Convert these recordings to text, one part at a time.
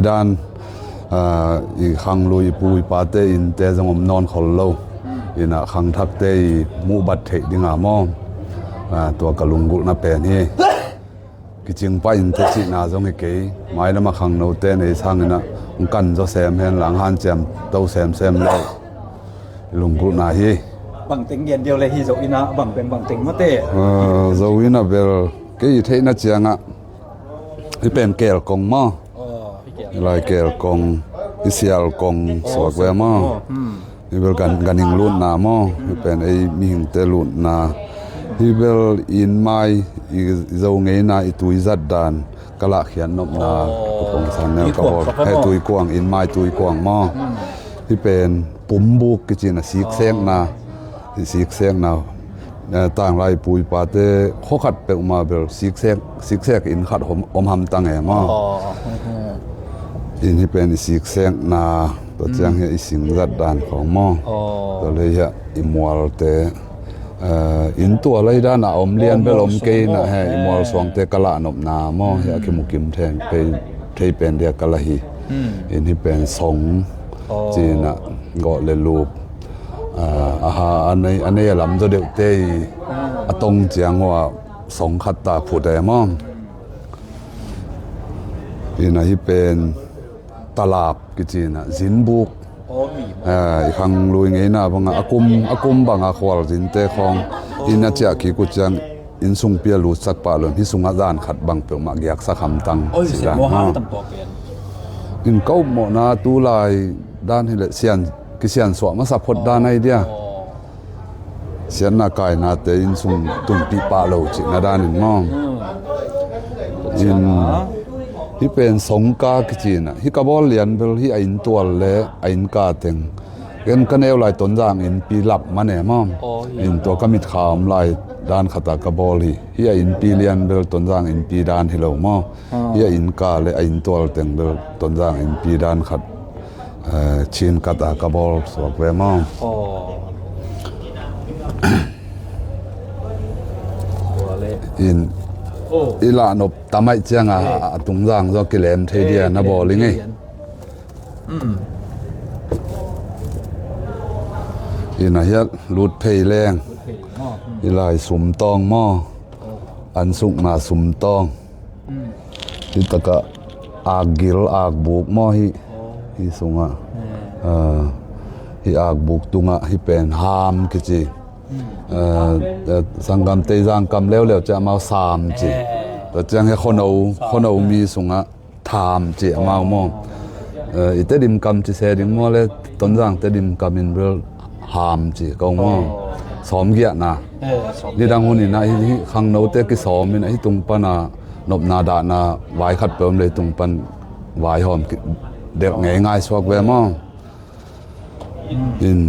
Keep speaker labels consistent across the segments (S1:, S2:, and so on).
S1: ด้านอีขังลุยปุยปาเตอินเตจงอมนอนขอลโลอินะขังทักเตมูบัดเทดิงามอตัวกะลุงกุนะเป็นนี่กิจิงไปอินเตจินาจงเกยไม้ละมาขังโนเตในทางนะกันจะแซมเห็นหลังหันแจมเต้าแซมเลยลุงกุนะฮี
S2: บังเต็งเย็นเดียวเลยฮีโซอินะบังเป็นบังเต็งมะเต
S1: โซอินะเบลเกยเทนะเจียงอ่ะที่เป็นเกลกงมอลายเกลกงอิเซียลกงสวกเวมอที่เป็นกันหิงลุ่นนามอที่เป็นไอมีหิงเตลุ่นนาที่เป็นอินไม้อีเจ้าเงยนาอีตุยจัดดานกะละเขียนนบนากุปงสันแนวกระบอกให้ตุยกวางอินไม้ตุยกวางมอที่เป็นปุ่มบุกกิจินะสีเสียงนาสีเสียงนาต่างไรปุยปาเตข้อขัดเปอมาเบลสีเสียงอินขัดอมหำตังแหมออินที่เป็นสีเสียงนาตัวเจียงเฮอิสิงจัดดานของมอตัวเลยฮะอิมัวเตอินตัวไรด้านอมเลียนเบลอมเกนะฮะอิมัวสวงเตกะละนบนามอฮะคิมุกิมแทงไปเทเป็นเดียกะละฮีอินที่เป็นสงจีนะก็เลยรูปอันนี้ลำจะเด็กเตยตรงเจียงว่าสงขัดตาผู้ใดมั่งอินที่เป็นตลาดกิจนะสินบุกขังลุยเงี้ยนะบังอากุมบังอาควาสินเตของอินน่าจะกี่กุจังอินสุงเปียลุสักปะเลยที่สุงอาจารย์ขัดบังเปียมาเกียกสักคำตัง
S2: สิดา
S1: อินเก้าหมอนาตูลายด้านที่เสียนกิเสียนสวมาสับพดด้านไหนเดียเสียนนากายนาเตอินสุงตุนปีปาโลจินาด้านอินมองอินที่เป็นสงกากิจินะที่กบอลเลียนเบลที่อินตัวเละอินกาเต็งกันเอวลายต้นจางอินปีหลับมาแหนมอมอินตัวกมิดขามลายด้านขตากบอลที่อินปีเลียนเบลต้นจางอินปีด้านที่เรามอที่อินกาและอินตัวเต็งเบลต้นจางอินปีด้านขัดชินกตากบอลสวกเวมอมอินอีหลานบตาไม่เจียงตุงจางจะกิเลมเทเดียนะบอลิงไงอีน่ะเฮ็ดลุดเพยแรงอีหลายสุมตองหม้ออันสุกมาสุมตองที่ตะกะอากกิลอากบุกหม้อฮิสุงอ่ะฮิอากบุกตุงอ่ะฮิเป็นหามกิจิสังกรรมเตจังกรรมแล้วจะมาสามจีแต่จังให้คนเอามีสุงะถามจีมามองอิตดิมกรรมจีเสดิมมอเลยต้นจังเตดิมกรรมอินเบลหามจีก็มองสอมเกียนะนี่ดังหุ่นนี่นะที่ขังโนเตกิสอมนี่นะที่ตุงปนานบนาดานาไว้ขัดเปิมเลยตุงปันไว้หอมเด็กง่ายๆสวกเวมองอิน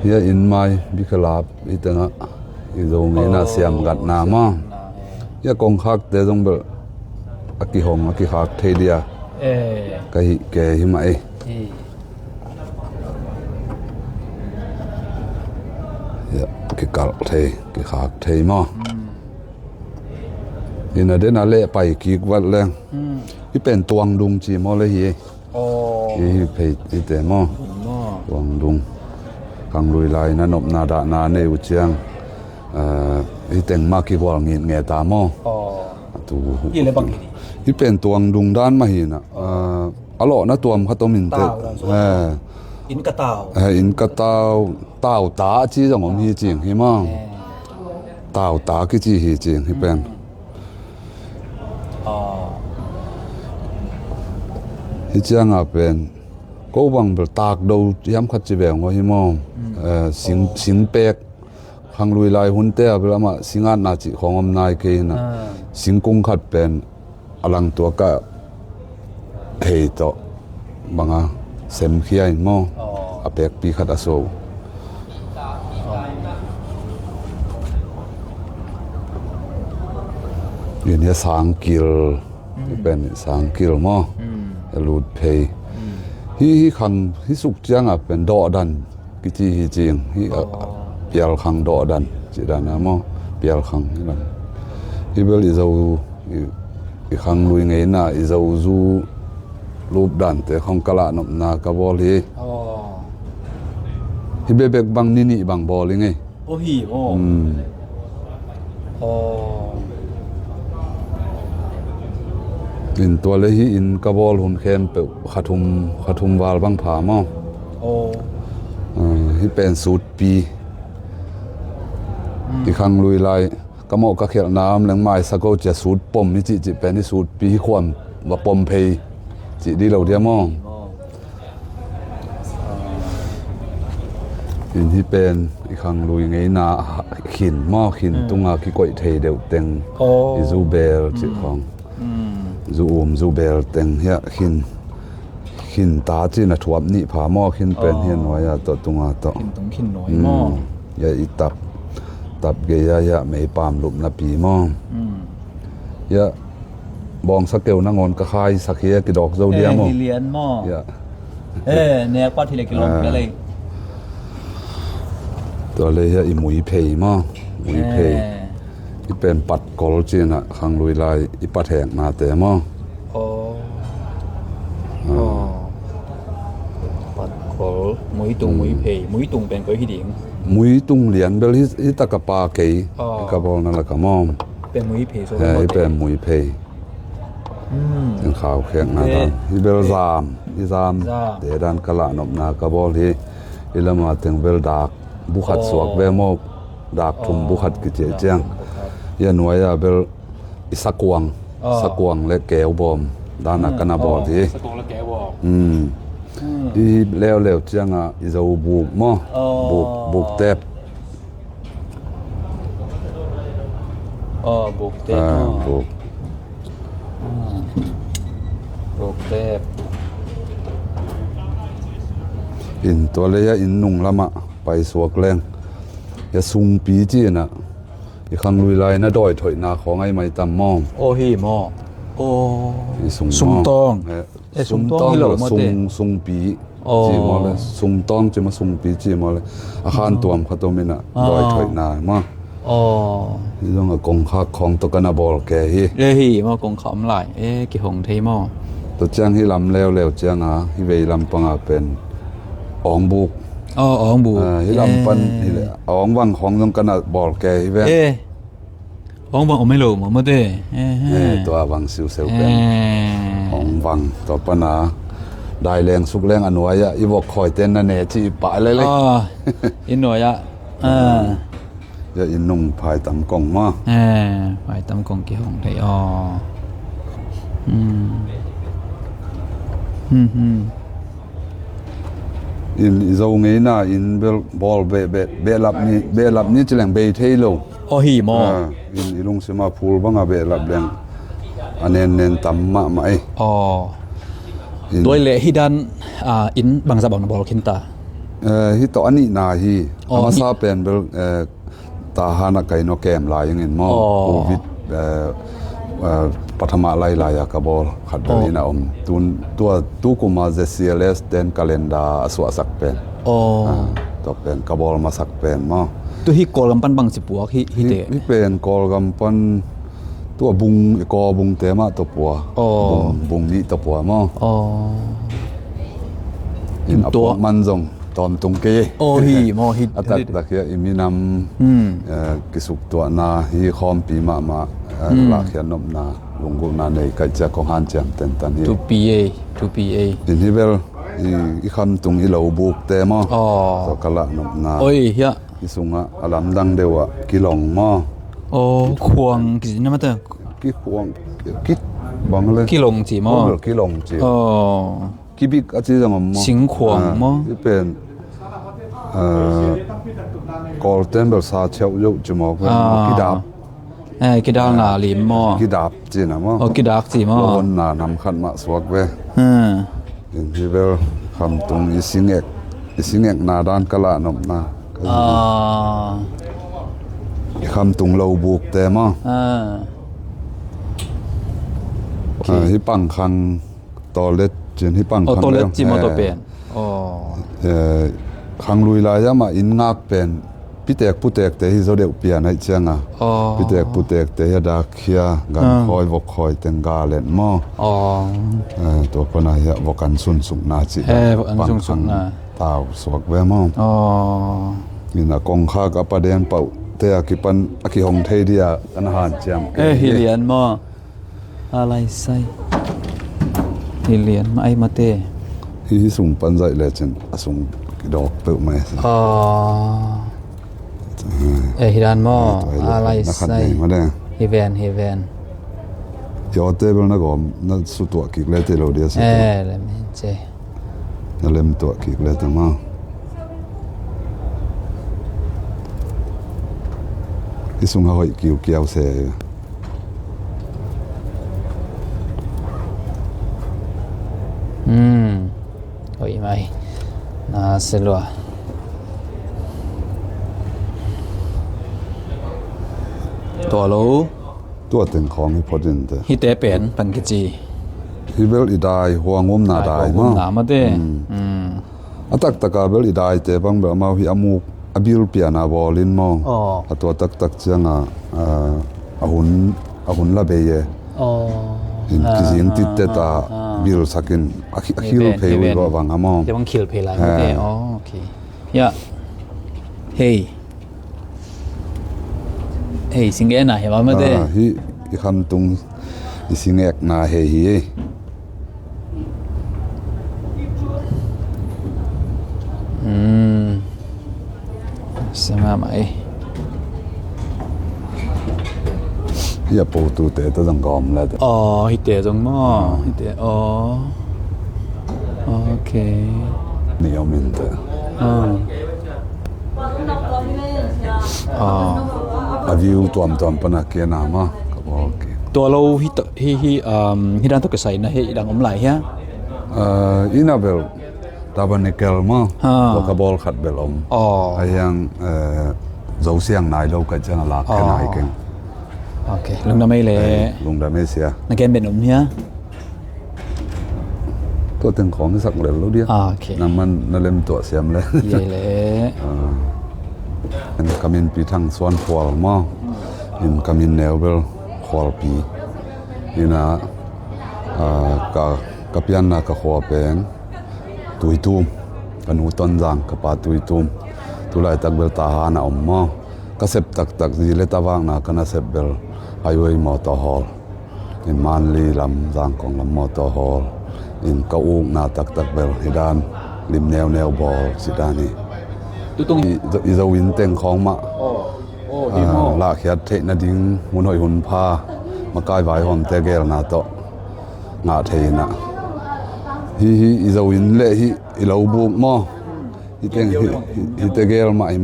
S1: เฮียอินไม้บิคลาบอิตนะอิโดเมน่าเสียมกัดนามาเฮียกงคักเตจงเบออากิหงอากิคักเทเดียกะฮิเกหิมาเฮียกิกัลเทกิคักเทมาอินเดนาเละไปกิกวัดแรงที่เป็นตวงดุงจีมอเลยฮีเพอิเตมอตวงดุงขังลุยลายนั่นอบนาดานาเนวเชียงที่แต่งมากี่วอลเงียตามอตูที่เป็นตัวดุงด้านมาหินะอร่อยนะตัวมันเขาต้องมินเต
S2: อินกะตาว
S1: อินกะตาวตาวตาจีจังผมฮีจริงฮิมังตาวตากี่จีฮีจริงฮิเป็นฮิเจียงเป็นก็วังเปิดตากดูย้ำขัดจีแบงว่าฮิมอมสิงเป็กขังลุยลายหุ่นเตะเปล่ามาสิงานนาจิของอมนายเกนะสิงกุงขัดเป็นอลังตัวก็เฮโตบังอ่ะเซมขี้ไอ้มออเป็กปีขัดอโศอยู่เนี่ยสังกิลเป็นสังกิลมอลูดเพย์ฮีขังฮีสุกจังเป็นดอดันกิจิฮีจริงฮีเปียลขังดอดันจีดานะมอเปียลขังนี่นั่นฮีเบลอิเจ้า i khang lui ngei na i zo zu lup dan te khong kala nop na ka bol hi
S2: อ๋อ
S1: hi bebek bang ni bang bol hi ngei
S2: โอ้ฮีโอ้อ๋อ
S1: in to le hi in ka bol hun khem pe khathum wal bang pha mo
S2: โอ้
S1: hi pen sut pi i khang lui lai ka mo ka khel nam leng mai sa ko che sut pom ni chi chi pen ni sut pi hi khwam wa pom phei chi di lo dia mo
S2: อ๋อ
S1: in hi pen i khang lui ngei na khin mo khin tunga ki koi thei deu teng
S2: โอ้
S1: i zu bel chi khong zu bel teng hia khin ta chi na thuam ni pha mo khin pen hian noya to tunga to
S2: ขินตรงขินน้อยหม้อ
S1: ya i tap ge ya mei pam lup na pi mo ya bong sa keu na ngon ka khai sakhia ki dok zo dia mo
S2: ฮิเลียนหม้อ
S1: ya
S2: แนวป้าทีละกิโลก็เลย
S1: to le ya i mui phei mo mui phei i pen pat kol chi na khang lui lai i pat hek na te mo
S2: โอ้อ๋อปัดโขมุ้ยตุงมุ้ยเพยมุ้ยตุงเป็นก้อยขี้ดิง
S1: mui tung lian bel hi ta ka pa ke
S2: Ờ.
S1: ka bol na la ka mo
S2: เป็นมุ้ยเพยโซ
S1: i pen mui phei ยังข่าวแข่งนะกันฮิเบลซามฮิซามเดดันกะละนบนากะบอลฮิอิละมาถึงเบลดากบุขัดสวกเวโมดากทุมบุขัดกิเจเจียงยาหน่วยเบลอิสักวงสักวงและแก้วบอมด้านนักนาบอลที
S2: สกงและแกบอก
S1: อีแล้วเจียงอ่ะอิจะบุกมอบุกเต็บ
S2: บุกเต็บ
S1: บุก
S2: บุกเต็บ
S1: อินตัวเลยอินนุ่งละมะไปสวกแรงอย่าซุงปีจีน่ะอีขังลุยลายนะดอยถอยนาของไอ้ไม่ตำมอม
S2: โอ้ฮีหม้อโอ้
S1: อีซุง
S2: ซุงตอง
S1: ซุงตอง
S2: ซุงตองที่เรา
S1: ซุง
S2: มาเตะ
S1: ซุงปี
S2: อ๋อ
S1: จีมอเลยซุงตองจะมาซุงปีจีมอเลยอาคารตัวมเขาตัวมิน่ะดอยถอยนามา
S2: อ๋อ
S1: ที่ต้องกงคักของตกนาบอลแกฮี
S2: เอ้ฮีหม้อกงขำหลายกี่หงเทหม้อ
S1: ตัวเจียงที่ลำแล้วเจียงอ่ะที่เวลำปังอ่ะเป็นอองบุก
S2: อ๋อบู
S1: ที่ลำปันที่เลยอองวังของต้องกันบอลแกที่เว้
S2: อ๋องบังไม่รู้มั้งไม่ได้
S1: ตัววังซิวเซลเป็นของวังต่อปนาได้แรงสุกแรงอนุยะอีบอกคอยเต้นนั่นเองที่ป่าเลย
S2: อ๋ออินหน่อยอะ
S1: จะอินนุ่งภายตำกล่องมา
S2: ไปตำกงกี่หงไทยอ๋อ
S1: อินเจ้าเงี้ยน่ะอินเบลบอลเบลับนี่จะแหลงเบย์เทโล
S2: อ๋อหีหม้อ
S1: อินลุงสมาพูลบ้างอะเบลับแหลงอันเน้นตำมาไหม
S2: อ๋อด้วยเละฮิดันอินบางสะบังบอลคินตา
S1: ฮิตอันนี้นาฮีอามาซาเป็นเบลตาฮานักไก่นกแกมลายอย่างเงี้ยมอโควิดปัทมาไล่กบอลขัดเบลีนะตัวกุมาเจซีเลสเดนคาเลนดาสวสักเป็นตัวเป็นกบอลมาสักเป็นมอ
S2: ตัวฮิโกลำปันบางสิบปัวฮิเตะ
S1: นี่เป็นกอลกำปั้นตัวบุงกอบุงเตมาตัวปัวบุงนี่ตัวปัวมอ
S2: อ๋อ
S1: อินตัวมันจงตอนตรงเก
S2: โอ้ฮีหม้อฮิ
S1: อัตตะเกียอิมินำกิสุกตัวนาฮีคอมปีมาลาเขียนนมนาลงกุนาในกัจจของฮันเจียมเต็นตันฮี
S2: ทูปีเอ
S1: อินฮิเบลอีคำตรงอีเหลาบุกเตมอตัวกะละนมนา
S2: โอ้ยเฮีย
S1: อีสุงะอลัมดังเดวะกิหลงมอ
S2: โอ้ควงกิจนะมาเตอ
S1: กิพวงกิบังเลย
S2: กิหลงจีหม้อ
S1: กิหลงจี
S2: อ๋อ
S1: กิบิกอาจีจังมอ
S2: สิงขวางมอ
S1: ที่เป็นกอลเทนเบลซาเชียวยุจมอกกิดาบ
S2: กิดานาลิมหม้อ
S1: กิดาบจีนะมอ
S2: โอ้กิดาจีหม้อ
S1: โอนนานำขันมาสวกเว อินที่เบลคำตรงอีสิงเอกนาดานกะละนมนาคำตรงเราบุกแต่มอฮิปังคังตอเล็ดจีนฮิปังคัง
S2: ตัวเล็กจีมอตัวเป็น
S1: คังลุยลายมาอินงักเป็น pitek putek te hi zo deuh pian ai changa pitek putek te ya da khia gan khoi vok khoi teng ga len mo to pana ya vokan sun suk na chi
S2: vokan sun suk na
S1: tau sok ve mo ni na kong kha ka pa den pau te akipan aki hong thei dia kan han cham
S2: hi lian mo alai sai hi lian mai ma te
S1: hi sung pan zai le chen asung ki dok pe mai
S2: hi dan mo alai sai hi ven
S1: yo te bel na gom na su to ki le te lo dia sa
S2: le men che
S1: na lem to ki le ta ma ki sung ha hoi kiu kiao se
S2: hoi mai na se lo to lo
S1: to teng khong hi podin te
S2: hi te pen pan ke chi
S1: hi bel i dai huangom na dai ma
S2: na ma te
S1: atak taka bel i dai te bang ba ma hi amuk abil piana bolin mo atwa tak tak changa ahun la be ye in kizin titte ta bil sakin akhil phei wi ba wang amo
S2: te bang khil phei lai ma te okay ya hey singe na he ma te
S1: hi i kham tung i singek na he hi
S2: sama mai
S1: ya po tu te ta dang gom la de
S2: hi te jong mo hi te okay
S1: ni yo min te a view tuam pana ke na ma ka bo ke
S2: to lo hi dan to ke sai na he dang om lai ha
S1: inabel tabernacle ma to ka bol khat belom ayang zo siang nai lo ka chana la ka nai keng
S2: okay lung da mai le
S1: lung da mai sia
S2: na ken ben om nia
S1: to teng khong sak le lo dia
S2: okay
S1: na man na lem to siam le
S2: ye le
S1: an kamin pi thang swan khwal ma in kamin neubel khwal pi ina ka pian na ka khwa pen tuitum kanu ton jang ka pa tuitum tulai tak bel ta hana omma ka sep tak ji le tawang na kana sep bel highway motor hall in manli lam jang kong lam motor hall in ka uk na tak bel hidan lim neo bol sidani
S2: tu tung
S1: i zo win teng khong ma la khiat the na ding mun hoi hun pha ma kai vai hom te gel na to nga theina hi i zo win le hi i lo bu mo i teng hi te gel mai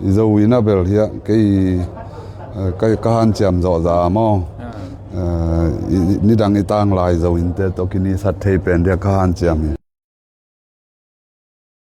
S1: i zo win a bel hia kai ka han cham zo za mo ni dang i tang lai zo win te to kini sat thei pen dia ka han cham